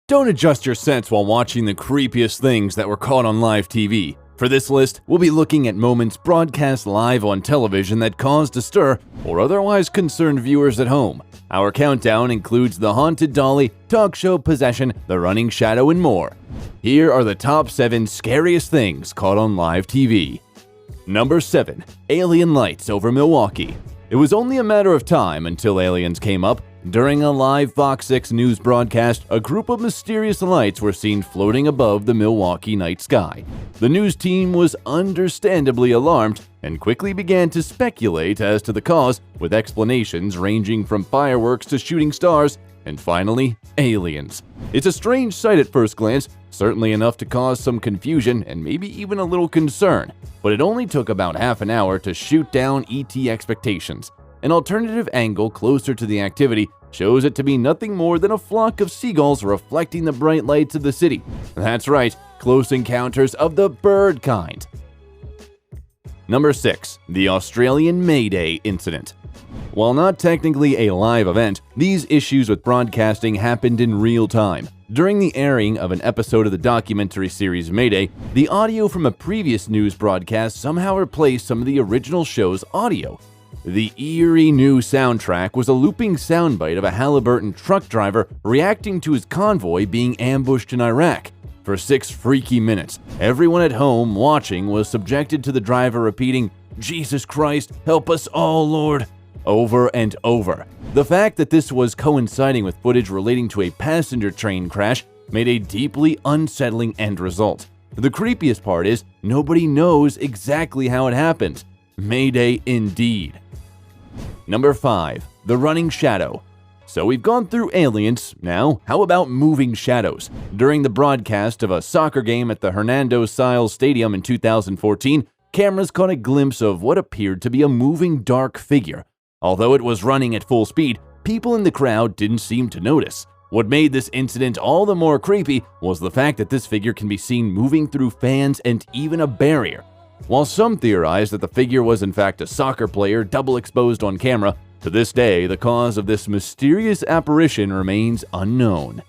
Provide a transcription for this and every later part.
Don't adjust your sense while watching the creepiest things that were caught on live TV. For this list, we'll be looking at moments broadcast live on television that caused a stir or otherwise concerned viewers at home. Our countdown includes the haunted dolly, talk show possession, the running shadow, and more. Here are the top 7 scariest things caught on live TV. Number 7. Alien lights over Milwaukee. It was only a matter of time until aliens came up. During a live Fox 6 news broadcast, a group of mysterious lights were seen floating above the Milwaukee night sky. The news team was understandably alarmed and quickly began to speculate as to the cause, with explanations ranging from fireworks to shooting stars, and finally, aliens. It's a strange sight at first glance, certainly enough to cause some confusion and maybe even a little concern, but it only took about half an hour to shoot down ET expectations. An alternative angle closer to the activity shows it to be nothing more than a flock of seagulls reflecting the bright lights of the city. That's right, close encounters of the bird kind. Number 6. The Australian Mayday Incident. While not technically a live event, these issues with broadcasting happened in real time. During the airing of an episode of the documentary series Mayday, the audio from a previous news broadcast somehow replaced some of the original show's audio. The eerie new soundtrack was a looping soundbite of a Halliburton truck driver reacting to his convoy being ambushed in Iraq. For 6 freaky minutes, everyone at home watching was subjected to the driver repeating, "Jesus Christ, help us all, Lord," over and over. The fact that this was coinciding with footage relating to a passenger train crash made a deeply unsettling end result. The creepiest part is nobody knows exactly how it happened. Mayday indeed. Number 5. The running shadow. So we've gone through aliens, now how about moving shadows? During the broadcast of a soccer game at the Hernando Siles Stadium in 2014, cameras caught a glimpse of what appeared to be a moving dark figure. Although it was running at full speed, people in the crowd didn't seem to notice. What made this incident all the more creepy was the fact that this figure can be seen moving through fans and even a barrier. While some theorize that the figure was in fact a soccer player double exposed on camera, to this day the cause of this mysterious apparition remains unknown.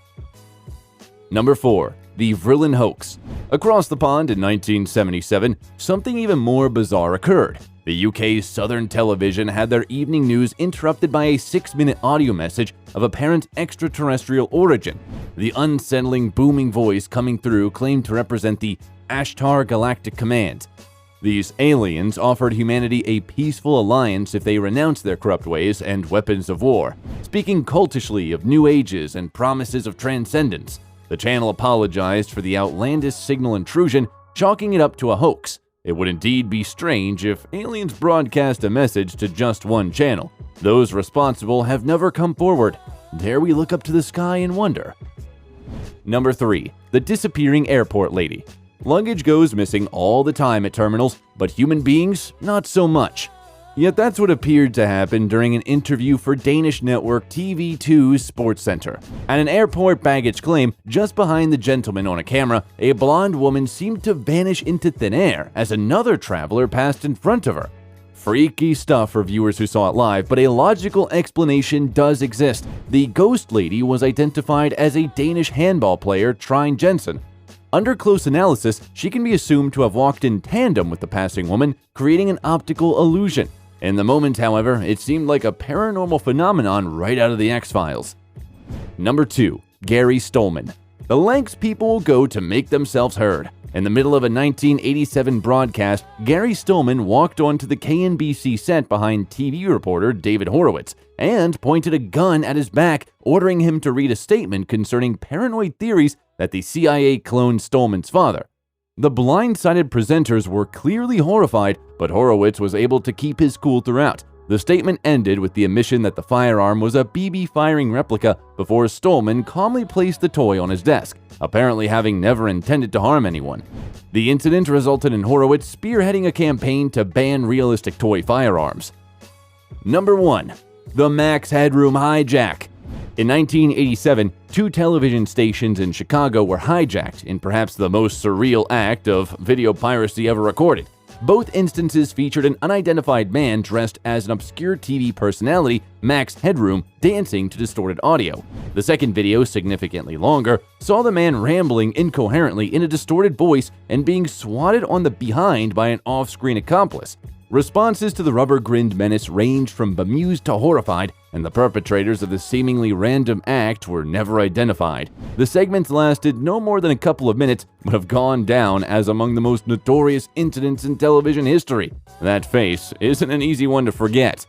Number 4. The Villain Hoax. Across the pond in 1977, something even more bizarre occurred. The UK's Southern Television had their evening news interrupted by a 6-minute audio message of apparent extraterrestrial origin. The unsettling booming voice coming through claimed to represent the Ashtar Galactic Command. These aliens offered humanity a peaceful alliance if they renounced their corrupt ways and weapons of war, speaking cultishly of new ages and promises of transcendence. The channel apologized for the outlandish signal intrusion, chalking it up to a hoax. It would indeed be strange if aliens broadcast a message to just one channel. Those responsible have never come forward. Dare we look up to the sky and wonder? Number 3. The disappearing airport lady. Luggage goes missing all the time at terminals, but human beings, not so much. Yet that's what appeared to happen during an interview for Danish network TV2's Sports Center. At an airport baggage claim, just behind the gentleman on a camera, a blonde woman seemed to vanish into thin air as another traveler passed in front of her. Freaky stuff for viewers who saw it live, but a logical explanation does exist. The ghost lady was identified as a Danish handball player, Trine Jensen. Under close analysis, she can be assumed to have walked in tandem with the passing woman, creating an optical illusion. In the moment, however, it seemed like a paranormal phenomenon right out of the X-Files. Number 2. Gary Stillman. The lengths people will go to make themselves heard. In the middle of a 1987 broadcast, Gary Stillman walked onto the KNBC set behind TV reporter David Horowitz and pointed a gun at his back, ordering him to read a statement concerning paranoid theories that the CIA cloned Stillman's father. The blindsided presenters were clearly horrified, but Horowitz was able to keep his cool throughout. The statement ended with the admission that the firearm was a BB firing replica before Stillman calmly placed the toy on his desk, apparently having never intended to harm anyone. The incident resulted in Horowitz spearheading a campaign to ban realistic toy firearms. Number 1. The Max Headroom Hijack. In 1987, 2 television stations in Chicago were hijacked in perhaps the most surreal act of video piracy ever recorded. Both instances featured an unidentified man dressed as an obscure TV personality, Max Headroom, dancing to distorted audio. The second video, significantly longer, saw the man rambling incoherently in a distorted voice and being swatted on the behind by an off-screen accomplice. Responses to the rubber-grinned menace ranged from bemused to horrified, and the perpetrators of the seemingly random act were never identified. The segments lasted no more than a couple of minutes, but have gone down as among the most notorious incidents in television history. That face isn't an easy one to forget.